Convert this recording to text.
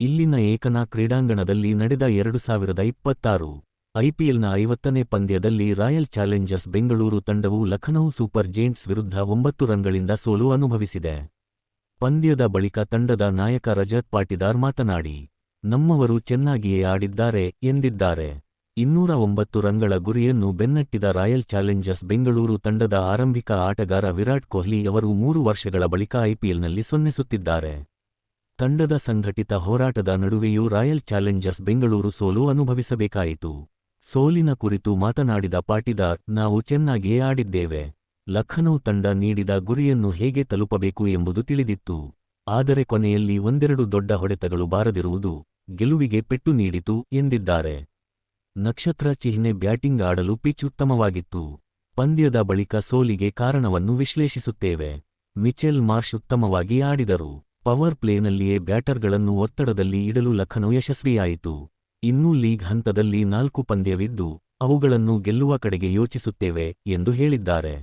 ಇಲ್ಲಿನ ಏಕನಾ ಕ್ರೀಡಾಂಗಣದಲ್ಲಿ ನಡೆದ 2026 ಐಪಿಎಲ್ನ 50ನೇ ಪಂದ್ಯದಲ್ಲಿ ರಾಯಲ್ ಚಾಲೆಂಜರ್ಸ್ ಬೆಂಗಳೂರು ತಂಡವು ಲಖನೌ ಸೂಪರ್ ಜೇಂಟ್ಸ್ ವಿರುದ್ಧ 9 ರನ್ಗಳಿಂದ ಸೋಲು ಅನುಭವಿಸಿದೆ. ಪಂದ್ಯದ ಬಳಿಕ ತಂಡದ ನಾಯಕ ರಜತ್ ಪಾಟಿದಾರ್ ಮಾತನಾಡಿ, ನಮ್ಮವರು ಚೆನ್ನಾಗಿಯೇ ಆಡಿದ್ದಾರೆ ಎಂದಿದ್ದಾರೆ. 209 ರನ್ಗಳ ಗುರಿಯನ್ನು ಬೆನ್ನಟ್ಟಿದ ರಾಯಲ್ ಚಾಲೆಂಜರ್ಸ್ ಬೆಂಗಳೂರು ತಂಡದ ಆರಂಭಿಕ ಆಟಗಾರ ವಿರಾಟ್ ಕೊಹ್ಲಿ ಅವರು 3 ವರ್ಷಗಳ ಬಳಿಕ ಐಪಿಎಲ್ನಲ್ಲಿ ಸೊನ್ನೆಸುತ್ತಿದ್ದಾರೆ. ತಂಡದ ಸಂಘಟಿತ ಹೋರಾಟದ ನಡುವೆಯೂ ರಾಯಲ್ ಚಾಲೆಂಜರ್ಸ್ ಬೆಂಗಳೂರು ಸೋಲು ಅನುಭವಿಸಬೇಕಾಯಿತು. ಸೋಲಿನ ಕುರಿತು ಮಾತನಾಡಿದ ಪಾಟಿದಾರ್, ನಾವು ಚೆನ್ನಾಗಿಯೇ ಆಡಿದ್ದೇವೆ. ಲಖನೌ ತಂಡ ನೀಡಿದ ಗುರಿಯನ್ನು ಹೇಗೆ ತಲುಪಬೇಕು ಎಂಬುದು ತಿಳಿದಿತ್ತು. ಆದರೆ ಕೊನೆಯಲ್ಲಿ ಒಂದೆರಡು ದೊಡ್ಡ ಹೊಡೆತಗಳು ಬಾರದಿರುವುದು ಗೆಲುವಿಗೆ ಪೆಟ್ಟು ನೀಡಿತು ಎಂದಿದ್ದಾರೆ. ನಕ್ಷತ್ರ ಚಿಹ್ನೆ ಬ್ಯಾಟಿಂಗ್ ಆಡಲು ಪಿಚ್ ಉತ್ತಮವಾಗಿತ್ತು. ಪಂದ್ಯದ ಬಳಿಕ ಸೋಲಿಗೆ ಕಾರಣವನ್ನು ವಿಶ್ಲೇಷಿಸುತ್ತೇವೆ. ಮಿಚೆಲ್ ಮಾರ್ಷ್ ಉತ್ತಮವಾಗಿ ಆಡಿದರು. ಪವರ್ ಪ್ಲೇನಲ್ಲಿಯೇ ಬ್ಯಾಟರ್ಗಳನ್ನು ಒತ್ತಡದಲ್ಲಿ ಇಡಲು ಲಖನೌ ಯಶಸ್ವಿಯಾಯಿತು. ಇನ್ನೂ ಲೀಗ್ ಹಂತದಲ್ಲಿ 4 ಪಂದ್ಯವಿದ್ದು ಅವುಗಳನ್ನು ಗೆಲ್ಲುವ ಕಡೆಗೆ ಯೋಚಿಸುತ್ತೇವೆ ಎಂದು ಹೇಳಿದ್ದಾರೆ.